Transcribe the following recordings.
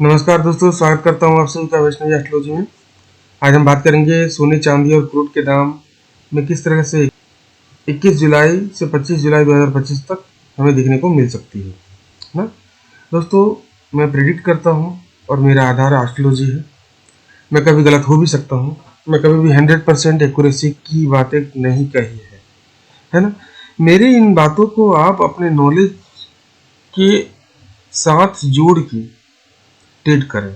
नमस्कार दोस्तों, स्वागत करता हूँ आप सभी का वैष्णवी एस्ट्रोलॉजी में। आज हम बात करेंगे सोने, चांदी और क्रूड के दाम में किस तरह से 21 जुलाई से 25 जुलाई 2025 तक हमें देखने को मिल सकती है ना दोस्तों। मैं प्रेडिक्ट करता हूँ और मेरा आधार एस्ट्रोलॉजी है। मैं कभी गलत हो भी सकता हूँ। मैं कभी भी 100% एक्यूरेसी की बातें नहीं कही है ना। मेरी इन बातों को आप अपने नॉलेज के साथ जोड़ के ट्रीट करें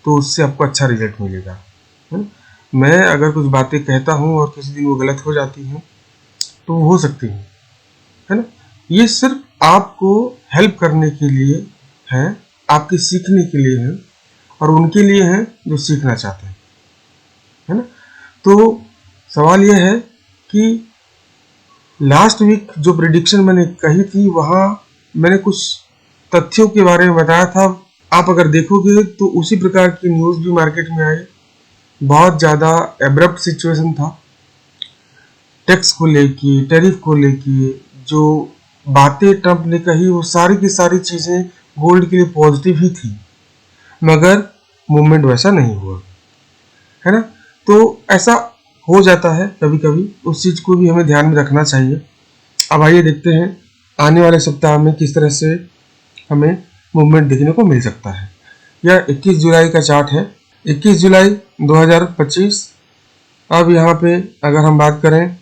तो उससे आपको अच्छा रिजल्ट मिलेगा, है ना। मैं अगर कुछ बातें कहता हूँ और किसी दिन वो गलत हो जाती हैं तो वो हो सकती हैं, है ना। ये सिर्फ आपको हेल्प करने के लिए है, आपके सीखने के लिए है और उनके लिए है जो सीखना चाहते हैं, है ना। तो सवाल यह है कि लास्ट वीक जो प्रिडिक्शन मैंने कही थी वहाँ मैंने कुछ तथ्यों के बारे में बताया था। आप अगर देखोगे तो उसी प्रकार की न्यूज़ भी मार्केट में आई। बहुत ज़्यादा एब्रप्ट सिचुएशन था। टैक्स को लेके, टैरिफ को लेके जो बातें ट्रंप ने कही वो सारी की सारी चीज़ें गोल्ड के लिए पॉजिटिव ही थी, मगर मूवमेंट वैसा नहीं हुआ, है ना। तो ऐसा हो जाता है कभी कभी, उस चीज़ को भी हमें ध्यान में रखना चाहिए। अब आइए देखते हैं आने वाले सप्ताह में किस तरह से हमें मूवमेंट देखने को मिल सकता है। यह 21 जुलाई का चार्ट है, 21 जुलाई 2025। अब यहाँ पे अगर हम बात करें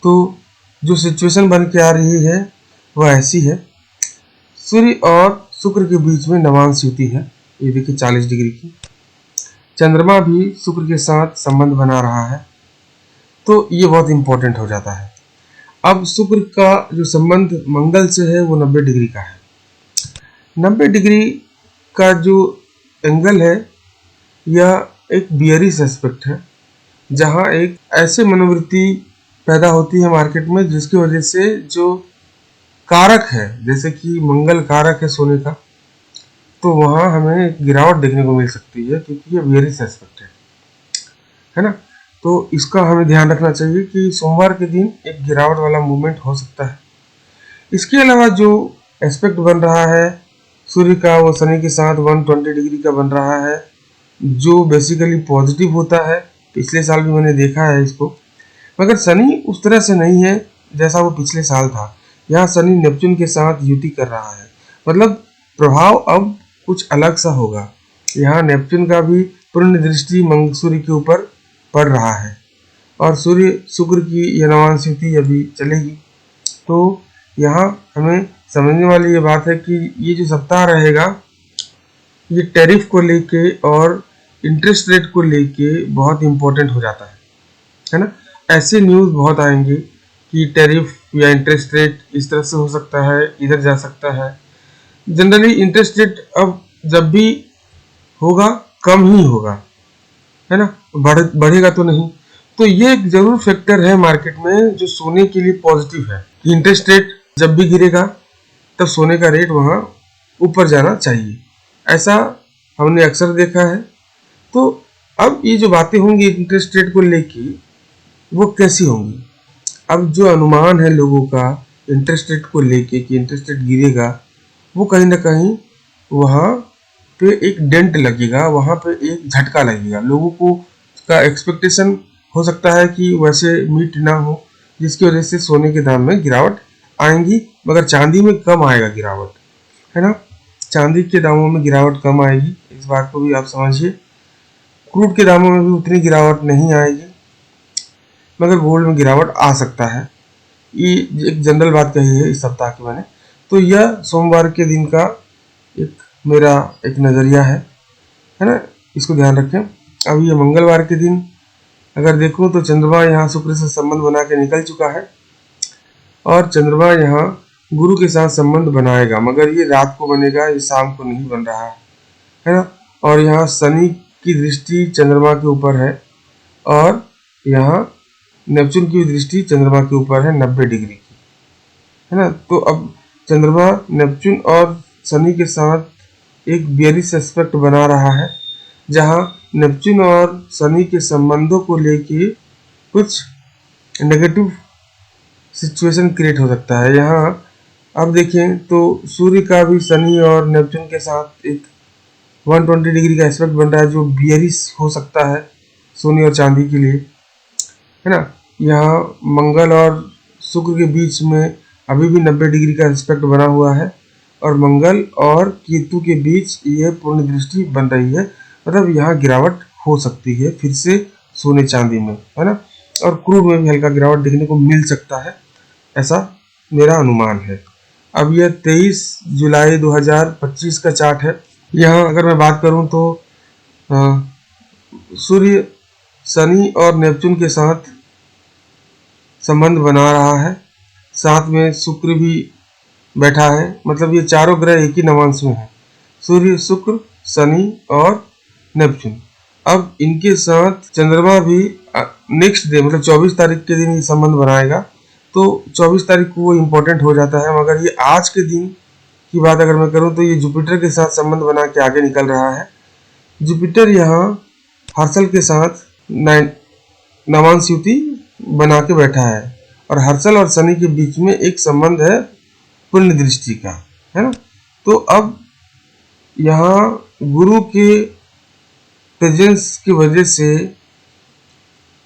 तो जो सिचुएशन बन के आ रही है वह ऐसी है। सूर्य और शुक्र के बीच में नवांश युति है, ये देखिए 40 डिग्री की। चंद्रमा भी शुक्र के साथ संबंध बना रहा है, तो ये बहुत इंपॉर्टेंट हो जाता है। अब शुक्र का जो संबंध मंगल से है वो 90 डिग्री का है। 90 डिग्री का जो एंगल है यह एक बियरिश एस्पेक्ट है, जहाँ एक ऐसे मनोवृत्ति पैदा होती है मार्केट में जिसकी वजह से जो कारक है, जैसे कि मंगल कारक है सोने का, तो वहाँ हमें एक गिरावट देखने को मिल सकती है क्योंकि ये बियरिश एस्पेक्ट है ना। तो इसका हमें ध्यान रखना चाहिए कि सोमवार के दिन एक गिरावट वाला मूवमेंट हो सकता है। इसके अलावा जो एस्पेक्ट बन रहा है सूर्य का, वो शनि के साथ 120 डिग्री का बन रहा है, जो बेसिकली पॉजिटिव होता है। पिछले साल भी मैंने देखा है इसको, मगर शनि उस तरह से नहीं है जैसा वो पिछले साल था। यहाँ शनि नेपच्यून के साथ युति कर रहा है, मतलब प्रभाव अब कुछ अलग सा होगा। यहाँ नेपच्यून का भी पूर्ण दृष्टि सूर्य के ऊपर पड़ रहा है और सूर्य शुक्र की यह नवांश युति अभी चलेगी। तो यहाँ हमें समझने वाली ये बात है कि ये जो सप्ताह रहेगा ये टैरिफ को लेके और इंटरेस्ट रेट को लेके बहुत इंपॉर्टेंट हो जाता है ना। ऐसे न्यूज़ बहुत आएंगे कि टैरिफ या इंटरेस्ट रेट इस तरह से हो सकता है, इधर जा सकता है। जनरली इंटरेस्ट रेट अब जब भी होगा कम ही होगा, है ना, बढ़ेगा तो नहीं। तो ये एक जरूर फैक्टर है मार्केट में जो सोने के लिए पॉजिटिव है। इंटरेस्ट रेट जब भी गिरेगा तब सोने का रेट वहाँ ऊपर जाना चाहिए, ऐसा हमने अक्सर देखा है। तो अब ये जो बातें होंगी इंटरेस्ट रेट को लेके वो कैसी होंगी। अब जो अनुमान है लोगों का इंटरेस्ट रेट को लेके कि इंटरेस्ट रेट गिरेगा, वो कहीं ना कहीं वहाँ पे एक डेंट लगेगा, वहाँ पे एक झटका लगेगा। लोगों को का एक्सपेक्टेशन हो सकता है कि वैसे मीट ना हो, जिसकी वजह से सोने के दाम में गिरावट आएंगी, मगर चांदी में कम आएगा गिरावट, है ना। चांदी के दामों में गिरावट कम आएगी, इस बात को भी आप समझिए। क्रूड के दामों में भी उतनी गिरावट नहीं आएगी, मगर गोल्ड में गिरावट आ सकता है। ये एक जनरल बात कही है इस सप्ताह की मैंने। तो यह सोमवार के दिन का एक मेरा एक नज़रिया है ना, इसको ध्यान रखें। अब ये मंगलवार के दिन अगर देखूं तो चंद्रमा यहाँ शुक्र से संबंध बना के निकल चुका है और चंद्रमा यहाँ गुरु के साथ संबंध बनाएगा, मगर ये रात को बनेगा, ये शाम को नहीं बन रहा है ना। और यहाँ शनि की दृष्टि चंद्रमा के ऊपर है और यहाँ नेपच्यून की दृष्टि चंद्रमा के ऊपर है 90 डिग्री की, है ना। तो अब चंद्रमा नेपच्यून और शनि के साथ एक बियरिश एस्पेक्ट बना रहा है, जहाँ नेपच्यून और शनि के संबंधों को लेके कुछ नेगेटिव सिचुएशन क्रिएट हो सकता है। यहाँ अब देखें तो सूर्य का भी शनि और नेपच्यून के साथ एक 120 डिग्री का एस्पेक्ट बन रहा है जो बियरिश हो सकता है सोने और चांदी के लिए, है ना। यहाँ मंगल और शुक्र के बीच में अभी भी 90 डिग्री का एस्पेक्ट बना हुआ है और मंगल और केतु के बीच ये पूर्ण दृष्टि बन रही है, मतलब यहाँ गिरावट हो सकती है फिर से सोने चांदी में, है ना। और क्रूड में भी हल्का गिरावट देखने को मिल सकता है, ऐसा मेरा अनुमान है। अब यह 23 जुलाई 2025 का चार्ट है। यहाँ अगर मैं बात करूं तो सूर्य शनि और नेपच्यून के साथ संबंध बना रहा है, साथ में शुक्र भी बैठा है, मतलब ये चारों ग्रह एक ही नवांश में है, सूर्य, शुक्र, शनि और नेपच्यून। अब इनके साथ चंद्रमा भी नेक्स्ट डे मतलब 24 तारीख के दिन ये संबंध बनाएगा, तो 24 तारीख को वो इम्पोर्टेंट हो जाता है। मगर ये आज के दिन की बात अगर मैं करूं तो ये जुपिटर के साथ संबंध बना के आगे निकल रहा है। जुपिटर यहाँ हर्षल के साथ नवांश युति बना के बैठा है और हर्षल और शनि के बीच में एक संबंध है पूर्ण दृष्टि का, है ना। तो अब यहाँ गुरु के प्रेजेंस की वजह से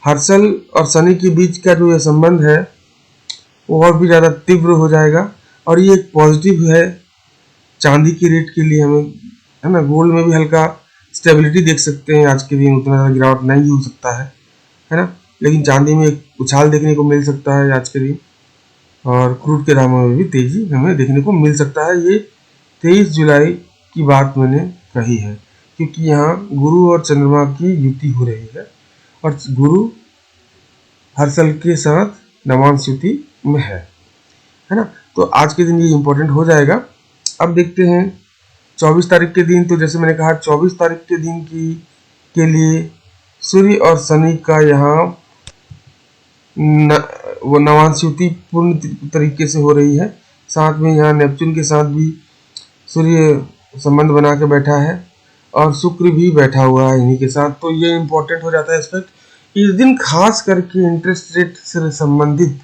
हर्षल और शनि के बीच का जो यह संबंध है वो और भी ज़्यादा तीव्र हो जाएगा और ये एक पॉजिटिव है चांदी की रेट के लिए हमें, है ना। गोल्ड में भी हल्का स्टेबिलिटी देख सकते हैं आज के दिन, उतना ज़्यादा गिरावट नहीं हो सकता है ना। लेकिन चांदी में एक उछाल देखने को मिल सकता है आज के दिन और क्रूड के दामों में भी तेजी हमें देखने को मिल सकता है। ये 23 जुलाई की बात मैंने कही है क्योंकि यहाँ गुरु और चंद्रमा की युति हो रही है और गुरु हर्षल के साथ नवांश युति में है ना। तो आज के दिन ये इम्पोर्टेंट हो जाएगा। अब देखते हैं 24 तारीख के दिन, तो जैसे मैंने कहा 24 तारीख के दिन के लिए सूर्य और शनि का यहाँ वो नवांश युति पूर्ण तरीके से हो रही है, साथ में यहाँ नेपच्यून के साथ भी सूर्य संबंध बना के बैठा है और शुक्र भी बैठा हुआ है इन्हीं के साथ। तो ये इम्पोर्टेंट हो जाता है एस्पेक्ट। इस दिन खास करके इंटरेस्ट रेट से संबंधित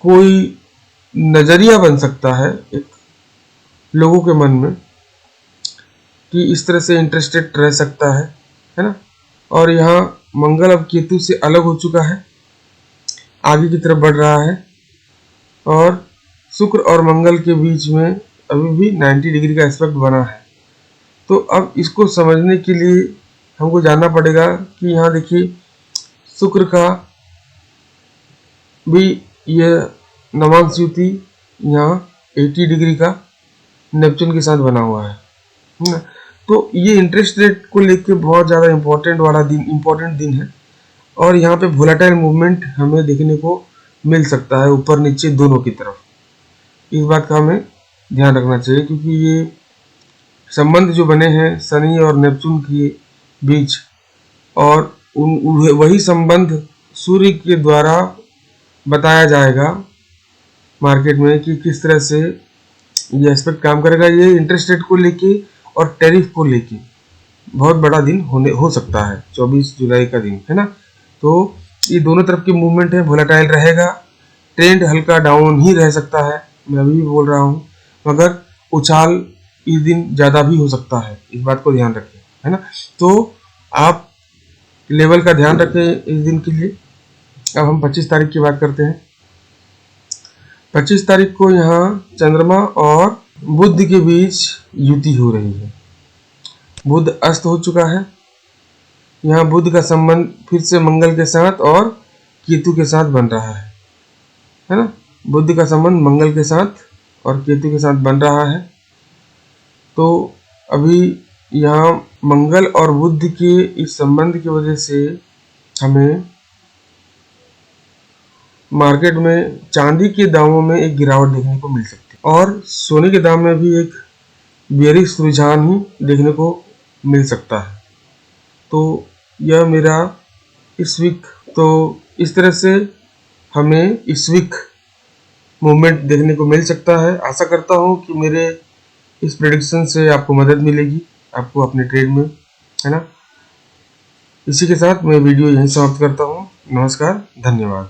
कोई नजरिया बन सकता है एक लोगों के मन में कि इस तरह से इंटरेस्ट रेट रह सकता है ना। और यहाँ मंगल अब केतु से अलग हो चुका है, आगे की तरफ बढ़ रहा है और शुक्र और मंगल के बीच में अभी भी 90 डिग्री का एस्पेक्ट बना है। तो अब इसको समझने के लिए हमको जानना पड़ेगा कि यहाँ देखिए शुक्र का भी यह नवांश युति यहाँ 80 डिग्री का नेपच्यून के साथ बना हुआ है ना। तो ये इंटरेस्ट रेट को लेके बहुत ज़्यादा इम्पोर्टेंट दिन है और यहाँ पे वोलेटाइल मूवमेंट हमें देखने को मिल सकता है ऊपर नीचे दोनों की तरफ। इस बात का हमें ध्यान रखना चाहिए क्योंकि ये संबंध जो बने हैं शनि और नेपच्यून के बीच और वही संबंध सूर्य के द्वारा बताया जाएगा मार्केट में कि किस तरह से ये एस्पेक्ट काम करेगा। ये इंटरेस्ट रेट को लेके और टैरिफ को लेके बहुत बड़ा दिन हो सकता है 24 जुलाई का दिन, है ना। तो ये दोनों तरफ की मूवमेंट है, वोलेटाइल रहेगा, ट्रेंड हल्का डाउन ही रह सकता है, मैं अभी भी बोल रहा हूँ, मगर उछाल इस दिन ज़्यादा भी हो सकता है, इस बात को ध्यान रखें, है ना। तो आप लेवल का ध्यान रखें इस दिन के लिए। अब हम 25 तारीख की बात करते हैं। 25 तारीख को यहाँ चंद्रमा और बुध के बीच युति हो रही है। बुध अस्त हो चुका है, यहाँ बुध का संबंध फिर से मंगल के साथ और केतु के साथ बन रहा है ना। बुध का संबंध मंगल के साथ और केतु के साथ बन रहा है। तो अभी यहाँ मंगल और बुध के इस संबंध की वजह से हमें मार्केट में चांदी के दामों में एक गिरावट देखने को मिल सकती है और सोने के दाम में भी एक बेयरिश रुझान ही देखने को मिल सकता है। तो यह मेरा इस वीक, तो इस तरह से हमें इस वीक मूवमेंट देखने को मिल सकता है। आशा करता हूँ कि मेरे इस प्रेडिक्शन से आपको मदद मिलेगी आपको अपने ट्रेड में, है ना। इसी के साथ मैं वीडियो यहीं समाप्त करता हूँ। नमस्कार, धन्यवाद।